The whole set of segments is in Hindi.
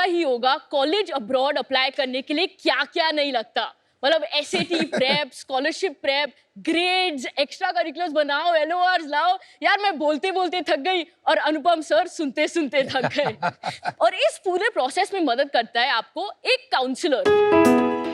ही होगा कॉलेज अब्रॉड अप्लाई करने के लिए क्या क्या नहीं लगता। मतलब SAT prep, scholarship prep, grades, extra curriculars बनाओ, LORs लाओ। यार मैं बोलते बोलते थक गई और अनुपम सर सुनते सुनते थक गए। और इस पूरे प्रोसेस में मदद करता है आपको एक काउंसलर।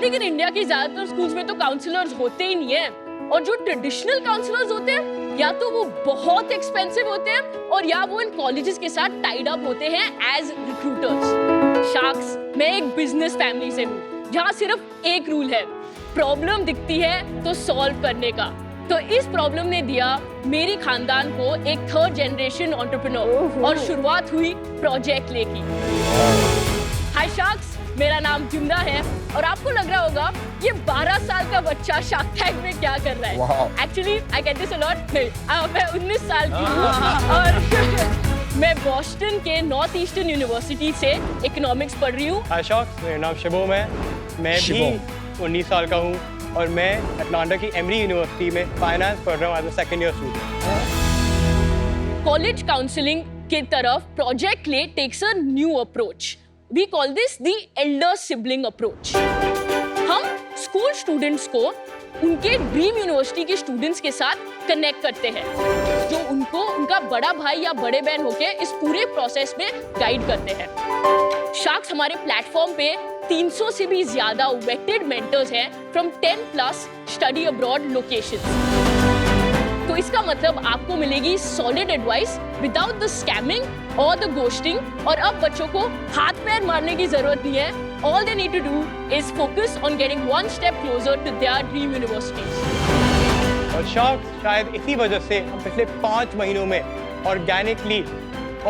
लेकिन इंडिया की ज्यादातर स्कूल्स में तो काउंसलर्स होते ही नहीं है, और जो ट्रेडिशनल काउंसलर्स होते हैं या तो वो बहुत एक्सपेंसिव होते हैं और या वो इन कॉलेजेस के साथ टाइड अप होते हैं एज रिक्रूटर्स। शार्क्स, मैं एक बिजनेस फैमिली से हूँ जहाँ सिर्फ एक रूल है, प्रॉब्लम दिखती है तो सॉल्व करने का। तो इस प्रॉब्लम ने दिया मेरी खानदान को एक थर्ड जनरेशन एंटरप्रेन्योर, और शुरुआत हुई प्रोजेक्ट ले की। हाय शार्क्स, मेरा नाम जुमना है और आपको लग रहा होगा ये 12 साल का बच्चा शार्क टैंक में क्या कर रहा है। Actually I get this a lot. मैं 19 साल की हूँ और मैं बॉस्टन के नॉर्थ ईस्टर्न यूनिवर्सिटी से इकोनॉमिक्स पढ़ रही हूँ। हाय शार्क्स, मेरा नाम शिवम है। मैं भी 19 साल का हूँ और मैं अटलांटा की एमरी यूनिवर्सिटी में फाइनेंस पढ़ रहा हूँ as a second year student. College counselling की तरफ प्रोजेक्ट ले takes a new approach. We call this the elder sibling approach. हम स्कूल स्टूडेंट्स को उनके ड्रीम यूनिवर्सिटी के स्टूडेंट्स के साथ कनेक्ट करते हैं, जो उनको उनका बड़ा भाई या बड़े बहन होके इस पूरे प्रोसेस में गाइड करते हैं। शार्क्स हमारे प्लेटफॉर्म पे 300 से भी ज्यादा वेटेड मेंटर्स हैं फ्रॉम 10+ स्टडी अब्रॉड लोकेशंस। तो इसका मतलब आपको मिलेगी solid advice without the scamming और द घोस्टिंग। और अब बच्चों को हाथ पैर मारने की जरूरत नहीं है। All they need to do is focus on getting one step closer to their dream universities. और शार्क्स शायद इसी वजह से हम पिछले 5 महीनों में ऑर्गेनिकली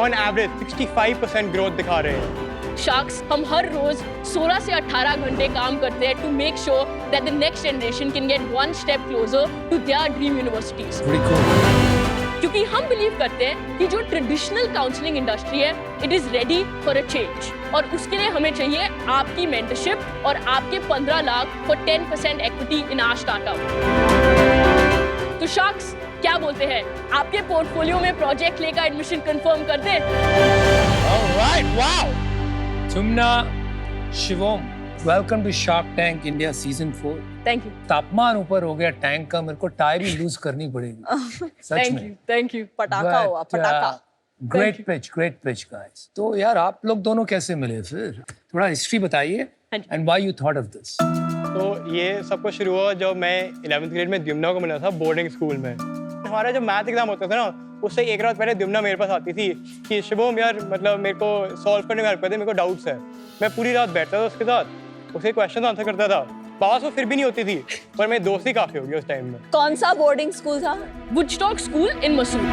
ऑन एवरेज 65% ग्रोथ दिखा रहे हैं। शार्क्स, हम हर रोज 16 से 18 घंटे काम करते हैं to make sure that the next generation can get one step closer to their dream universities. क्योंकि हम बिलीव करते हैं कि जो ट्रेडिशनल काउंसलिंग इंडस्ट्री है, it is ready for a change, और उसके लिए हमें चाहिए आपकी मेंटरशिप और आपके 15 lakh for 10% equity in our startup. तो शार्क्स, क्या बोलते हैं, आपके पोर्टफोलियो में प्रोजेक्ट लेकर एडमिशन कंफर्म कर दे? Alright, wow. Jumna, Shivam, welcome to Shark Tank India season 4। Thank you. तापमान ऊपर हो गया टैंक का, मेरे को टाई भी लूज करनी पड़ेगी। सच में। Thank you. पटाखा हुआ, पटाखा। Great pitch guys. तो यार आप लोग दोनों कैसे मिले फिर? थोड़ा हिस्ट्री बताइए and why you thought of this. तो ये सब कुछ शुरू हुआ जब मैं 11th ग्रेड में द्युम्ना को मिला था बोर्डिंग स्कूल में। हमारा जब मैथ एग्जाम होता था ना, उससे एक रात पहले द्युम्ना मेरे पास आती थी कि शिवम यार मतलब मेरे को सॉल्व करने में हेल्प कर दे, मेरे को डाउट्स है। मैं पूरी रात बैठता था उसके साथ, उसे क्वेश्चन आंसर करता था। पास वो फिर भी नहीं होती थी, पर मेरी दोस्ती काफी हो गई उस टाइम में। कौन सा बोर्डिंग स्कूल था? Woodstock school in Mussoorie.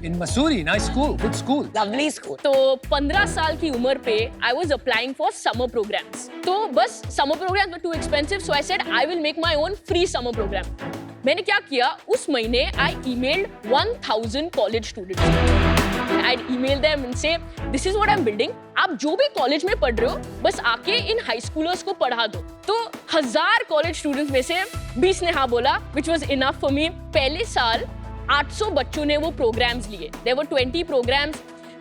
In Mussoorie, nice school, good school, lovely school. तो 15 साल की उम्र पे I was applying for summer programs. तो बस summer programs were too expensive, so I said I will make my own free summer program. मैंने क्या किया, उस महीने I emailed 1000 college students. I'd email them and say, this is what I'm building. आप जो भी कॉलेज में पढ़ रहे हो, बस आके इन हाई स्कूलर्स को पढ़ा दो। तो 1000 कॉलेज स्टूडेंट्स में से 20 ने हाँ बोला, which was enough for me. पहले साल 800 बच्चों ने वो प्रोग्राम्स लिए। There were 20 programs.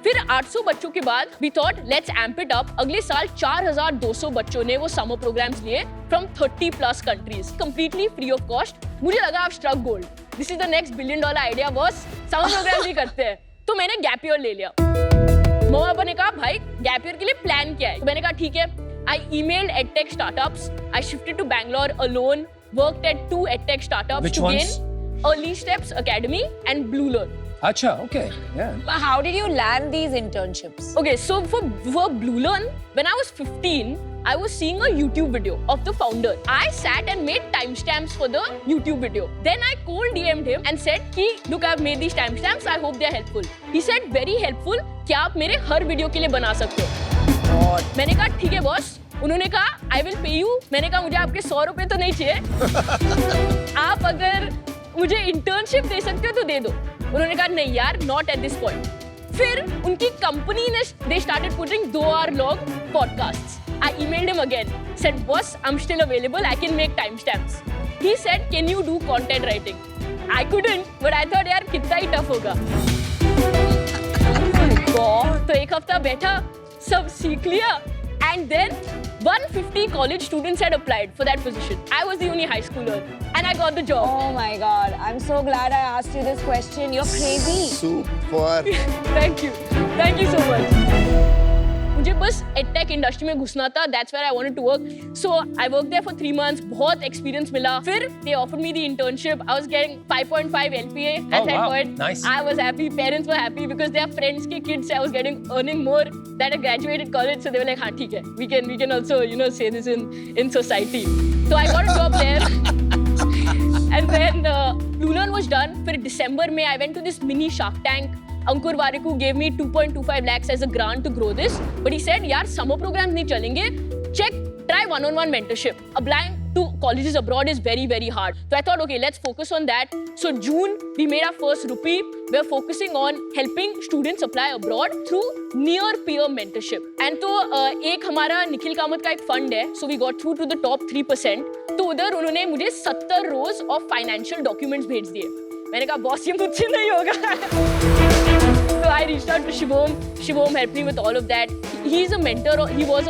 फिर 800 बच्चों के बाद we thought let's amp it up. अगले साल 4200 बच्चों ने वो समर प्रोग्राम्स लिए from 30+ countries, completely free of cost. मुझे लगा आप struck gold, this is the next $1 billion idea boss, summer programme भी करते हैं। तो मैंने गैप ईयर ले लिया। मम्मा पापा ने कहा भाई गैप ईयर के लिए प्लान क्या है? तो मैंने कहा ठीक है। I emailed edtech startups. I shifted to Bangalore alone. Worked at 2 edtech startups. Which to ones? gain Early Steps Academy and Blue Learn. अच्छा, okay, yeah. But how did you land these internships? Okay, so for Blue Learn, when I was 15, I was seeing a YouTube video of the founder. I sat and made timestamps for the YouTube video. Then I cold DM'd him and said कि look, I've made these timestamps. I hope they're helpful. He said very helpful. क्या आप मेरे हर वीडियो के लिए बना सकते हो? मैंने कहा ठीक है बॉस। उन्होंने कहा I will pay you. मैंने कहा मुझे आपके 100 रुपए तो नहीं चाहिए। आप अगर मुझे इंटर्नशिप दे सकते हो तो दे दो। उन्होंने कहा नहीं यार, not at this point. फिर उनकी कंपनी ने they started putting 2-hour long podcasts. I emailed him again, said boss, I'm still available, I can make timestamps. He said, can you do content writing? I couldn't, but I thought यार कितना ही टफ होगा। तो एक हफ्ता बैठा, सब सीख लिया and then 150 college students had applied for that position. I was the only high schooler and I got the job. Oh my God. I'm so glad I asked you this question. You're crazy. Super. Thank you so much. मुझे बस एडटेक इंडस्ट्री में घुसना था. That's where I wanted to work. So I worked there for 3 months. बहुत एक्सपीरियंस मिला. फिर they offered me the internship. I was getting 5.5 LPA at Oh, that wow. point. Nice. I was happy. Parents were happy because their friends के kids I was earning more than a graduated college. So they were like, हाँ ठीक है. We can also say this in society. So I got a job there. And then Blue Learn was done. फिर December में I went to this mini Shark Tank. Ankur Warikoo gave me 2.25 lakhs as a grant to grow this. But he said, यार summer programs नहीं चलेंगे. Try one-on-one mentorship. Applying to colleges abroad is very, very hard. So I thought, okay, let's focus on that. So June, we made our first rupee. We're focusing on helping students apply abroad through near-peer mentorship. And तो एक हमारा निखिल कामत का एक fund है. So we got through to the top 3%. तो उधर उन्होंने मुझे 70 rows of financial documents भेज दिए. मैंने कहा बॉस ये मुझसे नहीं होगा. So I reached out to Shivom. Shivom helped me with all of that. He was a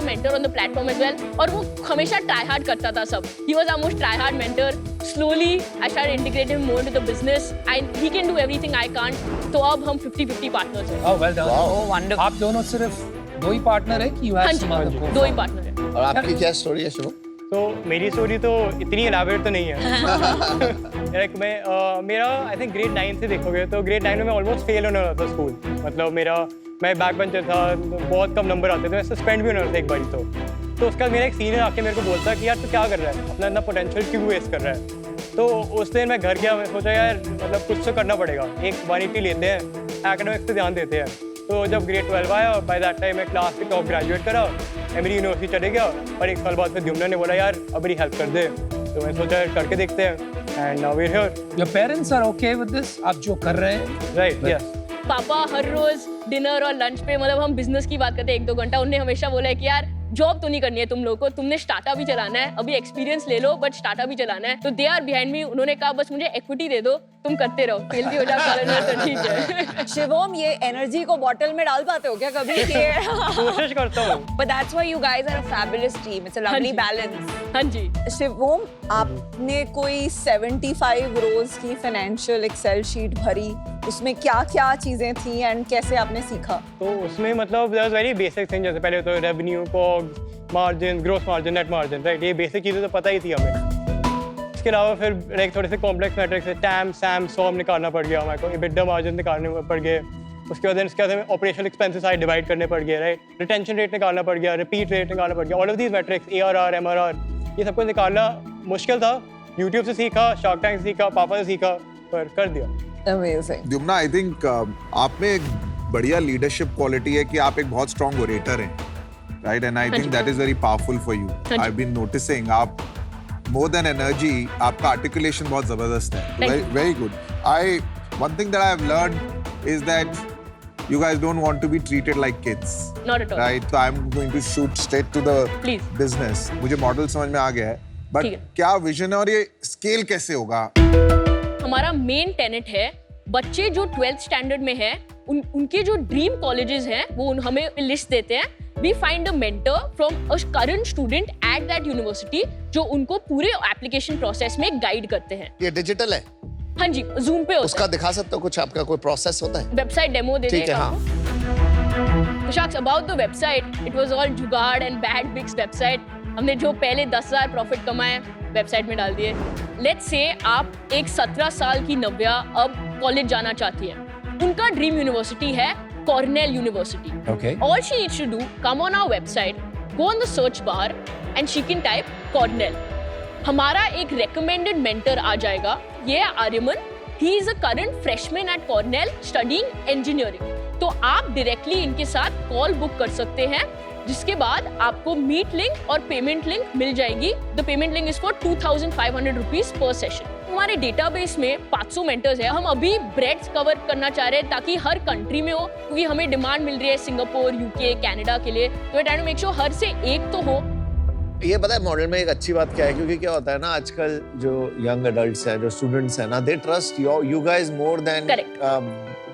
mentor on the platform as well. और वो हमेशा try hard करता था सब. He was our most try hard mentor. Slowly I started integrating him more into the business. And he can do everything I can't. तो अब हम 50-50 partners हैं. Oh, well done. Oh, wonderful. आप दोनों सिर्फ 2 ही पार्टनर है कि you हाँ have ji, some other co-founders? 2 he partner हैं. और आपकी क्या स्टोरी है शुभम? तो मेरी स्टोरी तो इतनी एलाबोरेट तो नहीं है. लाइक मेरा आई थिंक ग्रेड 9 से देखोगे तो ग्रेड 9 में मैं ऑलमोस्ट फेल होने वाला था स्कूल. मतलब मैं बैक बेंचर था, बहुत कम नंबर आते थे, मैं सस्पेंड भी होने वाला था एक बारी तो उसका मेरा एक सीनियर आके मेरे को बोलता कि यार तू क्या कर रहा है, अपना इतना पोटेंशियल क्यों वेस्ट कर रहा है. तो उस दिन मैं घर गया, मैं सोचा यार मतलब कुछ तो करना पड़ेगा, एक 180 लेते हैं, एकेडमिक्स पे ध्यान देते हैं. तो जब ग्रेड 12 आया, बाय दैट टाइम मैं क्लास के टॉप ग्रेजुएट करा, एमरी यूनिवर्सिटी चले गया. और 1 साल बाद फिर द्युम्ना ने बोला यार अब मेरी हेल्प कर दे. तो मैं सोचा करके देखते हैं. And now we are here. Your parents are okay with this? आप जो कर रहे हैं? Right, yes. पापा हर रोज डिनर और लंच पे मतलब हम बिजनेस की बात करते हैं 1-2 घंटा. उन्होंने हमेशा बोला है कि यार जॉब तो नहीं करनी है तुम लोगों को, तुमने स्टार्टअप भी चलाना है, अभी एक्सपीरियंस ले लो बट स्टार्टअप भी चलाना है. तो दे आर बिहाइंड मी. उन्होंने कहा बस मुझे इक्विटी दे दो, तुम करते रहो, फेल भी हो जाओ कॉलेज में तो ठीक है. शिवम, ये एनर्जी को बॉटल में डाल पाते हो क्या कभी? कोशिश करता हूँ. But that's why you guys are a fabulous team. It's a lovely ji. balance. हाँ जी. शिवम, आपने कोई 75 रोज की फाइनेंशियल एक्सेल शीट भरी, उसमें क्या-क्या चीजें थी एंड कैसे आपने सीखा? तो उसमें मतलब वेरी बेसिक थिंग, जैसे पहले तो revenue, COGS, margin, gross margin, net margin, right. ये बेसिक चीज़ें तो पता ही थी हमें. इसके अलावा फिर एक थोड़े से कॉम्प्लेक्स मैट्रिक्स है, टैम, सैम, सॉम निकालना पड़ गया हमारे को, एबिटा मार्जिन निकालने पड़ गए. उसके बाद इसके बाद ऑपरेशनल एक्सपेंसेस आए डिवाइड करने पड़ गए, राइट. रिटेंशन रेट निकालना पड़ गया, रिपीट रेट निकालना पड़ गया. All of these matrix, ARR, MRR, ये सब कुछ निकालना मुश्किल था. यूट्यूब से सीखा, शार्क टैंक से सीखा, पापा से सीखा, पर कर दिया. Amazing. द्युम्ना, आई थिंक आप में एक बढ़िया लीडरशिप क्वालिटी है कि आप एक बहुत स्ट्रॉन्ग ओरेटर हैं, right. And I think that is very powerful for you. I have been noticing आप मोर देन एनर्जी, आपका आर्टिकुलेशन बहुत जबरदस्त है. Very good. One thing that I have learned is that you guys don't want to be treated like kids. Not at all. Right? So I'm going to shoot straight to the Please. business. मुझे मॉडल समझ में आ गया है. But ठीक है. क्या विजन है और ये स्केल कैसे होगा? हमारा मेन टेनेट है, बच्चे जो 12th स्टैंडर्ड में हैं, उनके जो ड्रीम कॉलेजेस हैं वो हमें लिस्ट देते हैं. We find a mentor from a current student at that university जो उनको पूरे एप्लीकेशन प्रोसेस में गाइड करते हैं. ये डिजिटल है? हाँ जी, जूम पे होता उसका दिखा सकते हो कुछ, आपका कोई प्रोसेस होता है? वेबसाइट डेमो दे ठीक है, हाँ. Sharks, about the website, it was all जुगाड़ and bad Bix website. हमने जो पहले 10,000 प्रॉफिट कमाए वेबसाइट में डाल दिए. लेट्स से आप एक 17 साल की नव्या अब कॉलेज जाना चाहती है. उनका ड्रीम यूनिवर्सिटी है Cornell university. Okay. All she needs to do, come on our website, go on the search bar and she can type Cornell. हमारा एक recommended mentor आ जाएगा. ये है Aryaman. He is a current freshman at Cornell studying engineering. तो आप directly इनके साथ कॉल बुक कर सकते हैं, जिसके बाद आपको मीट लिंक और पेमेंट लिंक मिल जाएगी. The payment link is for 2,500 rupees per session. हमारे डेटाबेस में 500 मेंटर्स हैं. हम अभी ब्रेड्स कवर करना चाह रहे हैं ताकि हर कंट्री में हो, क्योंकि हमें डिमांड मिल रही है सिंगापुर, यूके, कनाडा के लिए. तो ट्राई टू मेक श्योर हर से एक तो हो. ये पता है मॉडल में एक अच्छी बात क्या है, क्योंकि क्या होता है ना आजकल जो यंग एडल्ट्स हैं, जो स्टूडेंट्स हैं ना, they trust you guys more than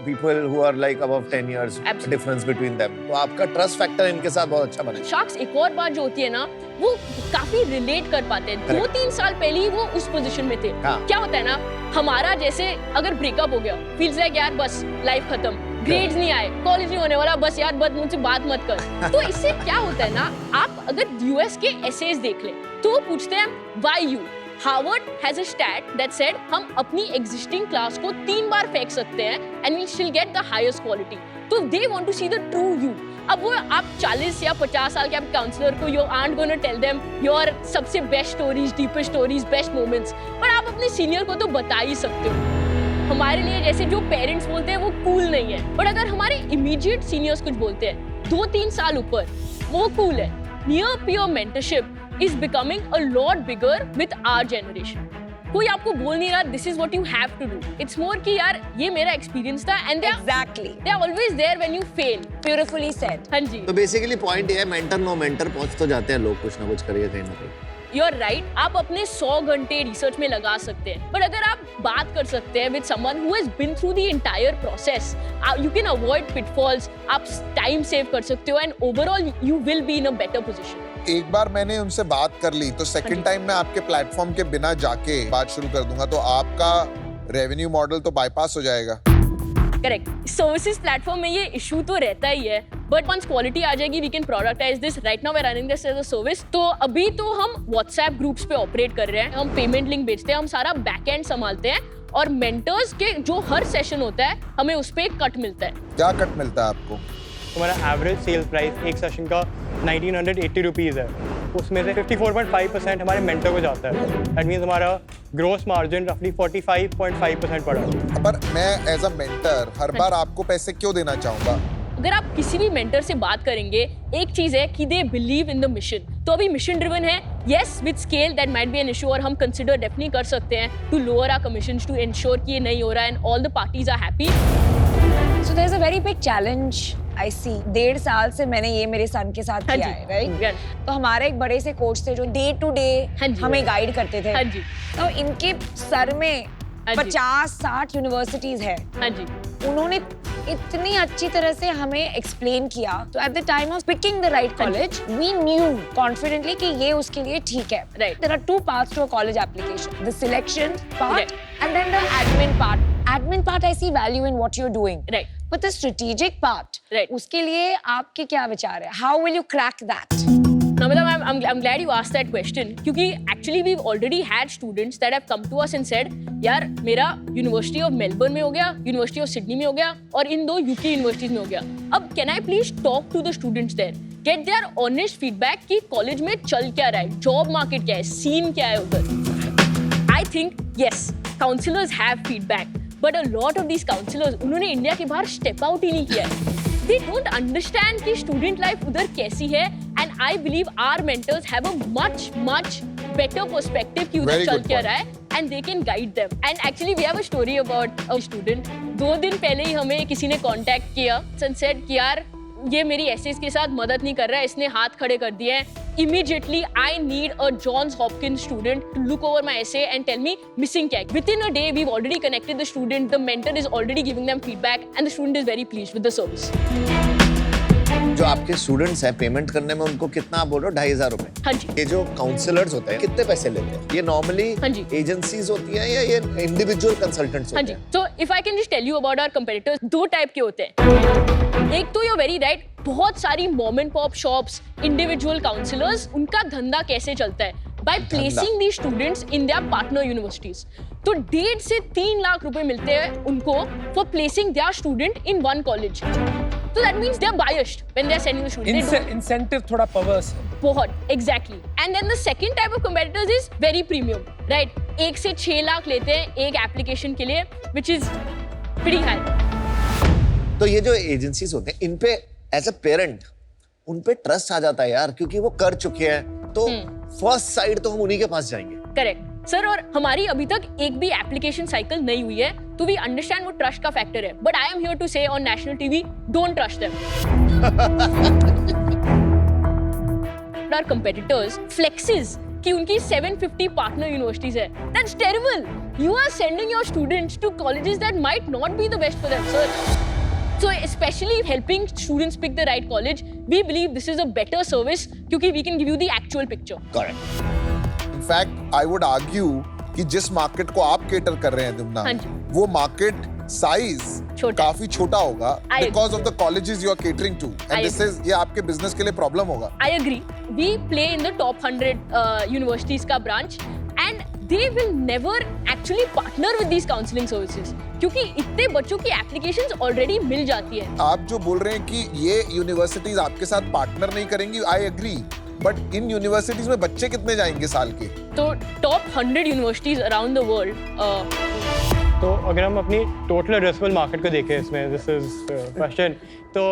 people who are like above 10 years Absolutely. difference between them. तो आपका trust factor इनके साथ बहुत अच्छा बनेगा. शार्क्स एक और बात जो होती है ना, वो काफी रिलेट कर पाते हैं. 2-3 साल पहले ही वो उस पोजीशन में थे. हाँ. क्या होता है ना, हमारा जैसे अगर ब्रेकअप हो गया, फील्स लाइक यार बस लाइफ खत्म, ग्रेड्स नहीं आए, कॉलेज नहीं होने वाला, बस यार बस मुझसे बात मत कर. तो इससे क्या होता है ना, आप अगर यूएस के एसेज देख ले तो वो पूछते हैं why you. Harvard has a stat that said हम अपनी एग्जिस्टिंग क्लास को 3 बार फेंक सकते हैं and we still get the highest quality. तो they want to see the true you. अब वो आप 40 या 50 साल के आप काउंसलर को you aren't gonna tell them your सबसे best stories, deepest stories, best moments, पर आप अपने सीनियर को तो बता ही सकते हो. हमारे लिए जैसे जो पेरेंट्स बोलते हैं वो कूल नहीं है, बट अगर हमारे इमीडिएट सीनियर्स कुछ बोलते हैं 2-3 साल ऊपर, वो कूल है. Near peer mentorship is becoming a lot bigger with our generation. कोई आपको बोल नहीं रहा this is what you have to do. It's more कि यार ये मेरा experience था and Exactly. they are always there when you fail. Beautifully said. हाँ जी. तो बेसिकली पॉइंट ये है, मेंटर नो मेंटर पहुंच तो जाते हैं लोग, कुछ ना कुछ करिए कहीं ना कहीं. You are right. आप अपने 100 घंटे रिसर्च में लगा सकते हैं, बट अगर आप बात कर सकते हैं with someone who has been through the entire process, you can avoid pitfalls, आप टाइम सेव कर सकते हो and overall you will be in a better position. एक बार मैंने उनसे बात कर ली तो सेकंड टाइम मैं आपके प्लेटफॉर्म के बिना जाके बात शुरू कर दूंगा तो आपका रेवेन्यू मॉडल तो बाईपास हो जाएगा. करेक्ट. सर्विसेज प्लेटफॉर्म में ये इशू तो रहता ही है, बट वंस क्वालिटी आ जाएगी we can productize this. Right now we are running this as a service. तो अभी तो हम व्हाट्सएप ग्रुप्स पे ऑपरेट कर रहे हैं, हम पेमेंट लिंक बेचते हैं, हम सारा बैक एंड संभालते हैं और मेंटर्स के जो हर सेशन होता है हमें उस पे एक कट मिलता है. क्या कट मिलता है आपको? हमारा एवरेज सेल्स प्राइस एक सेशन का 1980 रुपीज़ है. उसमें से 54.5% हमारे मेंटर को जाता है. दैट मीन्स हमारा ग्रोस मार्जिन रफली 45.5% पड़ा. पर मैं एज अ मेंटर हर बार आपको पैसे क्यों देना चाहूंगा? अगर आप किसी भी मेंटर से बात करेंगे, एक चीज है कि they believe in the mission. तो अभी मिशन ड्रिवन है. Yes, with scale that might be an issue और हम कंसिडर डेफिनेटली कर सकते हैं to lower our commissions to ensure कि ये नहीं हो रहा है and all the parties are happy. So there's a very big challenge I see. 1.5 साल से मैंने ये मेरे सन के साथ हाँ किया जी. है, राइट? Yes. तो हमारे एक बड़े से कोच थे जो डे टू डे हाँ जी. हमें गाइड करते थे. हाँ जी. तो इनके सर में हाँ जी. 50-60 यूनिवर्सिटीज है. हाँ जी. उन्होंने इतनी अच्छी तरह से हमें एक्सप्लेन किया. तो at the time of picking the right college we knew confidently कि ये उसके लिए ठीक है. Right. There are 2 parts to a college application: the selection part Right. and then the admin part. Admin part I see value in what you're doing. Right. But the strategic part, Right. उसके लिए आपके क्या विचार है? How will you crack that? Namita ma'am, I'm glad you asked that question क्योंकि actually we've already had students that have come to us and said यार मेरा यूनिवर्सिटी ऑफ मेलबर्न में हो गया, यूनिवर्सिटी ऑफ सिडनी में हो गया और इन 2 यूके यूनिवर्सिटीज में हो गया. अब can I please talk to the students there, get their honest feedback कि कॉलेज में चल क्या रहा है, जॉब मार्केट क्या है, सीन क्या है उधर. I think yes, counsellors have feedback, but a lot of these counsellors उन्होंने इंडिया के बाहर स्टेप आउट ही नहीं किया है. They don't understand कि स्टूडेंट लाइफ उधर कैसी है and I believe our mentors have a much better perspective कि उधर Very चल good क्या point. रहा है and they can guide them. And actually we have a story about a student. 2 दिन पहले ही हमें किसी ने contact किया and said कि यार ये मेरी एसेस के साथ मदद नहीं कर रहा है, इसने हाथ खड़े कर दिए हैं. Immediately I need a Johns Hopkins student to look over my essay and tell me missing क्या है. Within a day we've already connected the student, the mentor is already giving them feedback and the student is very pleased with the service. जो आपके स्टूडेंट्स हैं पेमेंट करने में उनको कितना आप बोल रहे हो? 2,500 रुपए. हाँ जी. ये जो काउंसलर्स होते हैं कितने पैसे लेते हैं? ये नॉर्मली हाँ जी. एजेंसीज होती हैं या ये इंडिविजुअल कंसल्टेंट्स हाँ होते जी. हैं? So if I can just tell you about our competitors, 2 type के होते हैं. एक तो you're very right, बहुत सारी mom and pop shops, individual counsellors, उनका धंधा कैसे चलता है? By placing these students in their partner universities. तो 1.5 से 3 लाख रुपए मिलते हैं उनको for placing their student in one college. So that means they're biased when they're sending the student. They don't- incentive थोड़ा perverse है. बहुत exactly. And then the second type of competitors is very premium, right? 1 से 6 लाख लेते हैं एक एप्लीकेशन के लिए, which is pretty high. तो ये जो एजेंसीज होते हैं इन पे एज अ पेरेंट उन पे ट्रस्ट आ जाता है यार, क्योंकि वो कर चुके हैं. तो फर्स्ट साइड तो हम उन्हीं के पास जाएंगे. Correct sir. और हमारी अभी तक एक भी एप्लीकेशन साइकिल नहीं हुई है, तो वी अंडरस्टैंड वो ट्रस्ट का फैक्टर है. But I am here to say on national TV, don't trust them. Our competitors flexes कि उनकी 750 पार्टनर यूनिवर्सिटीज है. That's terrible. You are sending your students to colleges that might not be the best for them, sir. So especially helping students pick the right college, we believe this is a better service क्योंकि we can give you the actual picture. Correct. In fact, I would argue कि जिस मार्केट को आप केटर कर रहे हैं दुमना, हाँ जी. वो मार्केट साइज छोटा. काफी छोटा होगा I because of the colleges you are catering to, I and this is ये आपके बिजनेस के लिए प्रॉब्लम होगा. I agree. We play in the top 100 universities का branch and they will never actually partner with these counseling services क्योंकि इतने बच्चों की applications already मिल जाती है. आप जो बोल रहे हैं कि ये यूनिवर्सिटीज आपके साथ पार्टनर नहीं करेंगी, I agree, but in universities में बच्चे कितने जाएंगे साल के? तो top 100 universities around the world तो अगर हम अपनी टोटल एड्रेसेबल मार्केट को देखें इसमें, दिस इज क्वेश्चन, तो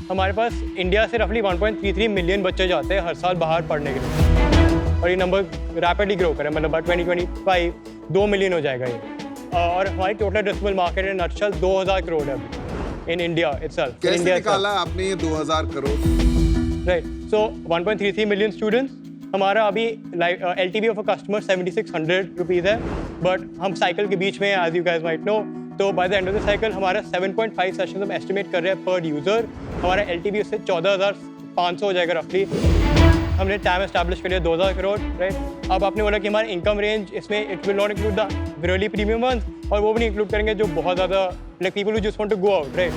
हमारे पास इंडिया से रफली 1.33 मिलियन बच्चे जाते हैं हर साल बाहर पढ़ने के लिए और ये नंबर रैपिडली ग्रो करे, मतलब बाय 2025 2 मिलियन हो जाएगा ये. और हमारी total addressable market in nutshell 2000 crore है इन इंडिया इटसेल्फ. कैसे निकाला आपने ये 2000 crore? Right, so 1.33 million students. हमारा अभी LTV of a customer 7600 rupees है, बट हम साइकिल के बीच में, as you guys might know, तो by the end of the cycle हमारा 7.5 सेशंस हम एस्टिमेट कर रहे हैं पर यूज़र. हमारा LTV उससे 14,500 हो जाएगा रफली. हमने टाइम एस्टैब्लिश कर लिया 2000 करोड़. राइट, अब आपने बोला कि हमारा इनकम रेंज इसमें it will not include the really premium ones, और वो भी नहीं इंक्लूड करेंगे जो बहुत ज़्यादा like people who just want to go out. Right,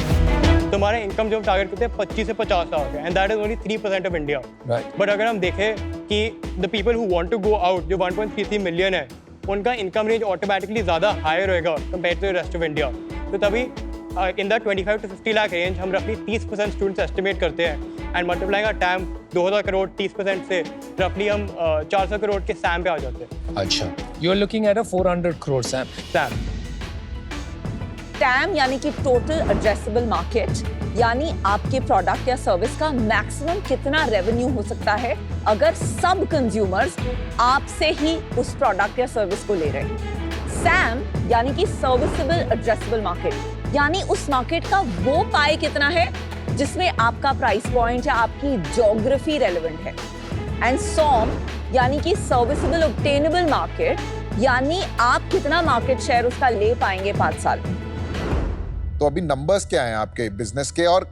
तो हमारा इनकम जो हम टारगेट करते हैं 25 से 50 लाख है, and that is only 3% of India. Right. But अगर हम देखें कि the people who want to go out, जो 1.33 मिलियन है, उनका इनकम रेंज ऑटोमेटिकली ज़्यादा हायर होएगा compare to the rest of India. तो तभी in the 25 to 50 lakh range हम रफली 30% स्टूडेंट्स एस्टिमेट करते हैं, and multiplying our time 2000 crore 30% से रफली हम 400 करोड़ के सैम पे आ जाते हैं. अच्छा, you're looking at a 400 crore SAM. Sam time यानी कि टोटल एड्रेसेबल मार्केट, यानी आपके प्रोडक्ट या सर्विस का मैक्सिमम कितना रेवेन्यू हो सकता है अगर सब कंज्यूमर्स आपसे ही उस प्रोडक्ट या सर्विस को ले रहे हैं. सैम यानी कि सर्विसेबल एड्रेसेबल मार्केट, यानी उस मार्केट का वो पाई कितना है जिसमें आपका प्राइस पॉइंट या आपकी ज्योग्राफी रेलेवेंट है. एंड सॉम यानी कि सर्विसेबल ऑब्टेनेबल मार्केट, यानी आप कितना मार्केट शेयर उसका ले पाएंगे 5 साल में. तो अभी नंबर्स क्या हैं आपके बिजनेस के और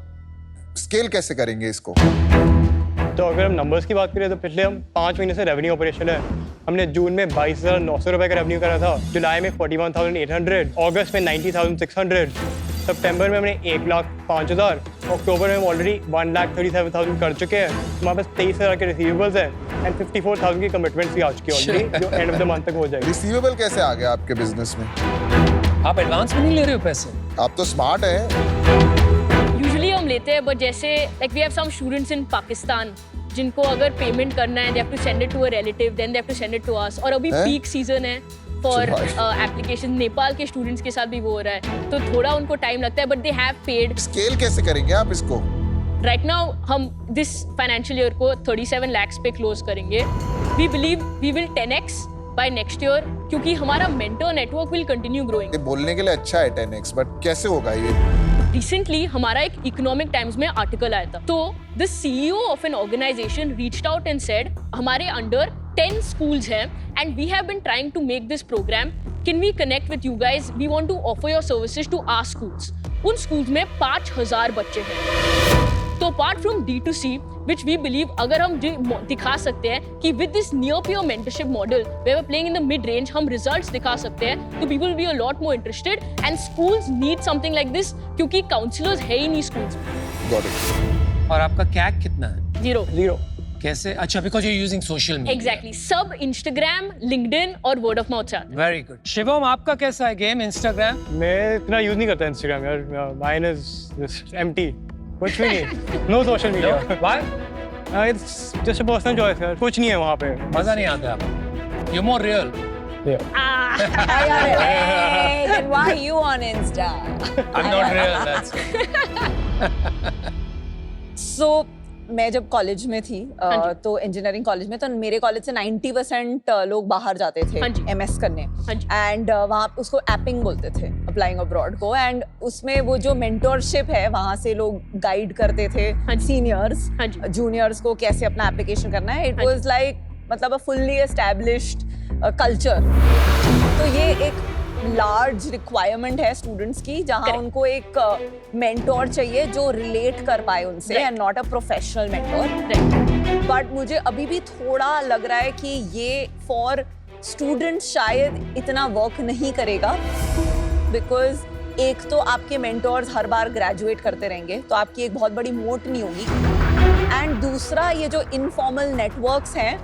स्केल कैसे करेंगे इसको? तो अगर हम नंबर्स की बात करें तो पिछले हम 5 महीने से रेवेन्यू ऑपरेशन है. हमने जून में 22,900 रुपये का रेवेन्यू करा था, जुलाई में 41,800, अगस्त में 90,600, सितंबर में हमने 1,05,000, अक्टूबर में हम ऑलरेडी 1,37,000 कर चुके हैं. हमारे पास 23,000 के रिसीवेबल्स हैं एंड 54,000 की कमिटमेंट्स भी आ चुकी है ऑलरेडी, जो एंड ऑफ द मंथ तक हो जाएगी. रिसीवेबल कैसे आ गया आपके बिजनेस में? आप एडवांस में नहीं ले रहे हो पैसे? आप तो स्मार्ट हैं. यूजुअली हम लेते हैं, बट जैसे like we have some students in Pakistan जिनको अगर पेमेंट करना है, they have to send it to a relative, then they have to send it to us. और अभी पीक सीजन है फॉर एप्लीकेशन. नेपाल के स्टूडेंट्स के साथ भी वो हो रहा है, तो थोड़ा उनको टाइम लगता है, but they have paid. Scale कैसे करेंगे आप इसको? राइट नाउ हम दिस फाइनेंशियल ईयर को 37 lakhs पे क्लोज करेंगे. We believe we will 10x by next year क्योंकि हमारा mentor network will continue growing. ये बोलने के लिए अच्छा है 10x, बट कैसे होगा ये? रिसेंटली हमारा एक इकोनॉमिक टाइम्स में आर्टिकल आया था, तो the CEO of an organisation reached out and said हमारे अंडर 10 schools हैं and we have been trying to make this programme. Can we connect with you guys? We want to offer your services to our schools. उन स्कूल्स में 5,000 बच्चे हैं. तो apart from D2C, which we believe अगर हम दिखा सकते हैं कि with this near peer mentorship model where we're playing in the mid range, हम results दिखा सकते हैं, तो people will be a lot more interested and schools need something like this क्योंकि counselors है ही नहीं schools में. Got it. और आपका CAC कितना है? 0. कैसे? अच्छा, because you're using social media. Exactly. सब Instagram, LinkedIn और word of mouth से आते हैं. Very good. शिवम, आपका कैसा है गेम Instagram? मैं इतना यूज नहीं करता इंस्टाग्राम यार. माइन इज जस्ट एम्प्टी, कुछ भी नहीं. No social media. Why? It's just a personal choice यार. कुछ नहीं है वहाँ पे. मजा नहीं आता आपको? You're more real. Hey, then why are you on Insta? I'm not real. That's So मैं जब कॉलेज में थी तो इंजीनियरिंग कॉलेज में, तो मेरे कॉलेज से 90% लोग बाहर जाते थे MS करने. एंड वहाँ उसको एपिंग बोलते थे, अप्लाइंग अब्रॉड को. एंड उसमें वो जो मेंटोरशिप है, वहाँ से लोग गाइड करते थे सीनियर्स जूनियर्स को कैसे अपना एप्लीकेशन करना है. इट वाज लाइक मतलब a fully established culture. तो ये एक लार्ज रिक्वायरमेंट है स्टूडेंट्स की, जहां Correct. उनको एक मेंटोर चाहिए जो रिलेट कर पाए उनसे, Right. And not a professional mentor. Right. But मुझे अभी भी थोड़ा लग रहा है कि ये फॉर स्टूडेंट्स शायद इतना वर्क नहीं करेगा, बिकॉज एक तो आपके मेंटोर्स हर बार ग्रेजुएट करते रहेंगे, तो आपकी एक बहुत बड़ी मोट नहीं होगी. एंड दूसरा, ये जो इनफॉर्मल नेटवर्क्स हैं,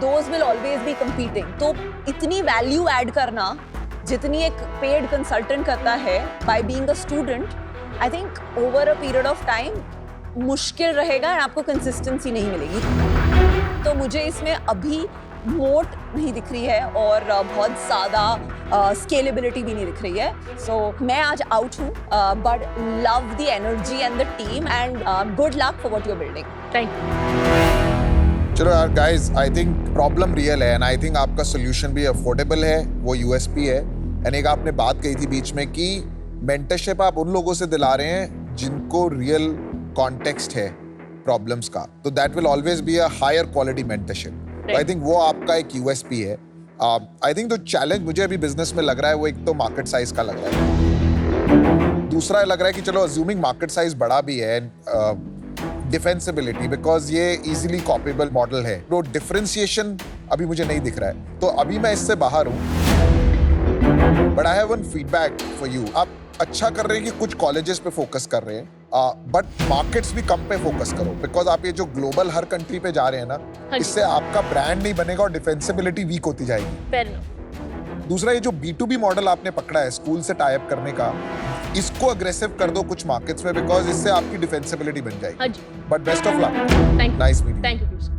those will always B competing. तो इतनी वैल्यू ऐड करना जितनी एक पेड कंसल्टेंट करता है by being a student, I think over a period of time मुश्किल रहेगा और आपको कंसिस्टेंसी नहीं मिलेगी. तो मुझे इसमें अभी मोट नहीं दिख रही है और बहुत ज़्यादा स्केलेबिलिटी भी नहीं दिख रही है. सो मैं आज आउट हूँ, but love the energy and the team and good luck for what you are building. Thank you. चलो यार guys, I think problem real है एंड आई थिंक आपका सोल्यूशन भी अफोर्डेबल है, वो यूएसपी है. एंड एक आपने बात कही थी बीच में कि मेंटरशिप आप उन लोगों से दिला रहे हैं जिनको रियल कॉन्टेक्स्ट है प्रॉब्लम्स का, तो that will always be a higher quality mentorship. I think वो आपका एक यूएसपी है. आई थिंक जो चैलेंज मुझे अभी बिजनेस में लग रहा है वो एक तो मार्केट साइज का लग रहा है, दूसरा लग रहा है कि चलो अज्यूमिंग मार्केट साइज बड़ा भी है, डिफेंसिबिलिटी बिकॉज ये इजीली कॉपीबल मॉडल है, तो डिफरेंशिएशन अभी मुझे नहीं दिख रहा है. तो अभी मैं इससे बाहर हूँ, but I have one feedback for you. आप अच्छा कर रहे हैं कि कुछ कॉलेजेस पे फोकस कर रहे हैं, बट मार्केट्स भी कम पे फोकस करो, बिकॉज आप ये जो ग्लोबल हर कंट्री पे जा रहे हैं ना, हाँ जी. इससे आपका ब्रांड नहीं बनेगा और डिफेंसिबिलिटी वीक होती जाएगी. Fair enough. दूसरा, ये जो B2B मॉडल आपने पकड़ा है स्कूल से टाई अप करने का, इसको अग्रेसिव कर दो कुछ मार्केट्स में, बिकॉज इससे आपकी डिफेंसिबिलिटी बन हाँ जाएगी. जी. But best of luck. Thank you. Nice meeting. Thank you.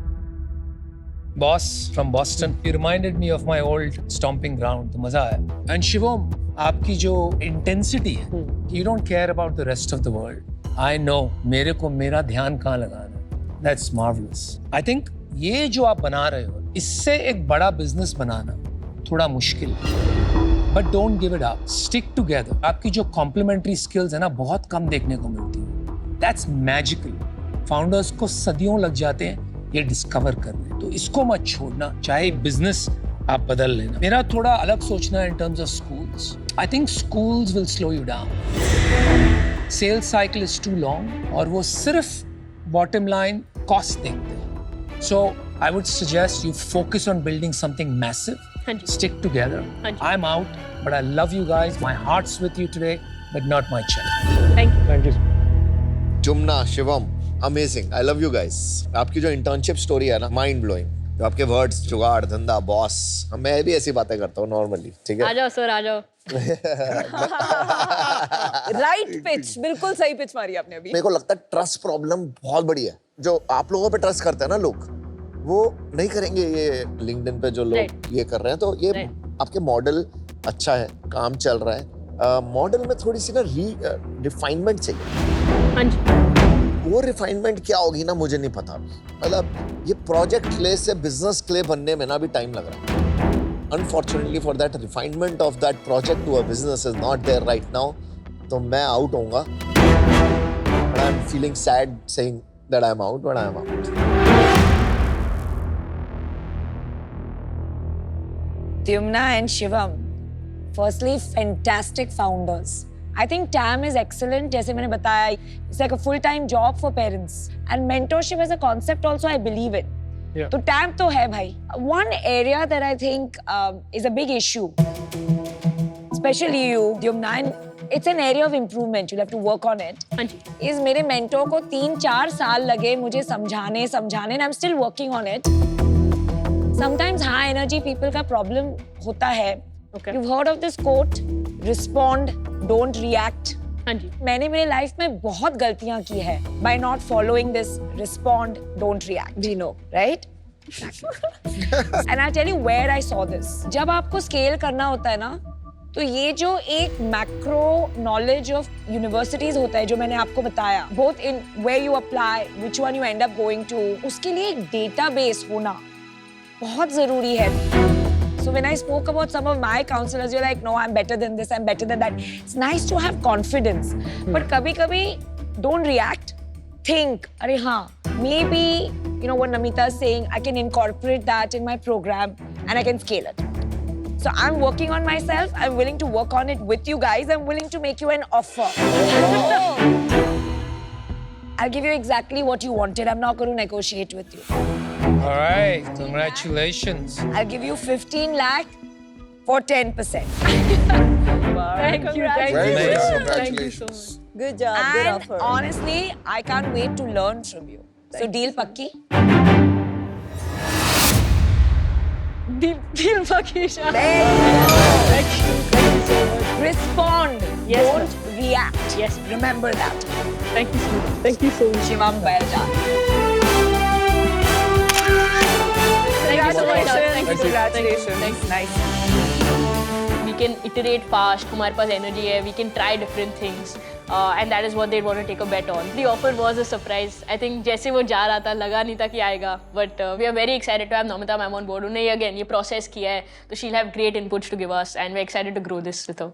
Boss from Boston, you reminded me of my old stomping ground. तो मजा आया. And Shivam, आपकी जो intensity है, you don't care about the rest of the world. I know, मेरे को मेरा ध्यान कहाँ लगाना है. That's marvelous. I think ये जो आप बना रहे हो, इससे एक बड़ा business बनाना थोड़ा मुश्किल है. But don't give it up. Stick together. आपकी जो complementary skills है ना, बहुत कम देखने को मिलती है. That's magical. Founders को सदियों लग जाते हैं ये डिस्कवर करने, तो इसको मत छोड़ना, चाहे बिजनेस आप बदल लेना. मेरा थोड़ा अलग सोचना है in terms of schools. I think schools will slow you down. Sales cycle is too long और वो सिर्फ बॉटम लाइन कॉस्ट देखते हैं. So I would suggest you focus on building something massive. हाँ जी. Stick together. हाँ जी. I'm out, but I love you guys. My heart's with you today, but not my check. Thank you. Thank you. Jumna, Shivam, amazing. I love you guys. आपकी जो इंटर्नशिप स्टोरी है ना, माइंड ब्लोइंग. जो आपके वर्ड्स, जुगाड़, धंधा, बॉस, मैं भी ऐसी बातें करता हूँ नॉर्मली. ठीक आ है. जाओ सर, आ जाओ. राइट पिच, बिल्कुल सही पिच मारी आपने अभी. मेरे को लगता है ट्रस्ट प्रॉब्लम बहुत बड़ी है. जो आप लोगों पे ट्रस्ट करते हैं ना लोग, वो नहीं करेंगे ये लिंक्डइन पे जो लोग Right. ये कर रहे हैं. तो ये Right. आपके मॉडल अच्छा है, काम चल रहा है. मॉडल में थोड़ी सी ना रिफाइनमेंट चाहिए. हाँ जी. वो रिफाइनमेंट क्या होगी ना, मुझे नहीं पता. मतलब ये प्रोजेक्ट क्ले से बिजनेस क्ले बनने में ना भी टाइम लग रहा है. Unfortunately for that refinement of that project to a business is not there right now. तो मैं आउट होऊंगा. But I am feeling sad saying that I am out, but I am out. Dyumna and Shivam, firstly, fantastic founders. I think TAM is excellent. जैसे मैंने बताया, it's like a full-time job for parents. And mentorship as a concept also, I believe in. Yeah. तो TAM तो है भाई. One area that I think is a big issue, especially you, Dyumna, and it's an area of improvement. You'll have to work on it. हाँ जी. is मेरे mentor को 3-4 साल लगे मुझे समझाने, and I'm still working on it. Sometimes high energy people का problem होता है. Okay. You've heard of this quote, respond, don't react. हाँ जी. मैंने मेरे लाइफ में बहुत गलतियां की है by not following this respond, don't react. We know, right? And I'll tell you where I saw this. जब आपको स्केल करना होता है ना, तो ये जो एक मैक्रो नॉलेज ऑफ यूनिवर्सिटीज होता है जो मैंने आपको बताया, both in where you apply, which one you end up going to, उसके लिए एक डेटाबेस होना बहुत जरूरी है. So when I spoke about some of my counselors, you're like, no, I'm better than this, I'm better than that. It's nice to have confidence. But कभी-कभी don't react. Think, अरे हाँ, maybe you know what Namita is saying, I can incorporate that in my program and I can scale it. So I'm working on myself. I'm willing to work on it with you guys. I'm willing to make you an offer. I'll give you exactly what you wanted. I'm not going to negotiate with you. All right, congratulations. I'll give you 15 lakh for 10%. Thank you. Thank Very you. good. Amazing. Congratulations. Good job. Good And offer. honestly, I can't wait to learn from you. So deal pakki? Deal Pakisha. Thank you so much. Respond. Yes, Don't react. Yes. Remember that. Thank you so much. Thank you so much. Shivam, well done. Thank you so much. Congratulations. Thank you. Congratulations. Thank you. Nice. We can iterate fast. हमारे पास energy है. We can try different things. And that is what they want to take a bet on. The offer was a surprise. I think जैसे वो जा रहा था लगा नहीं था कि आएगा. But we are very excited to have Namita ma'am on board. उन्हें again ये process किया है. तो she'll have great inputs to give us and we're excited to grow this with her.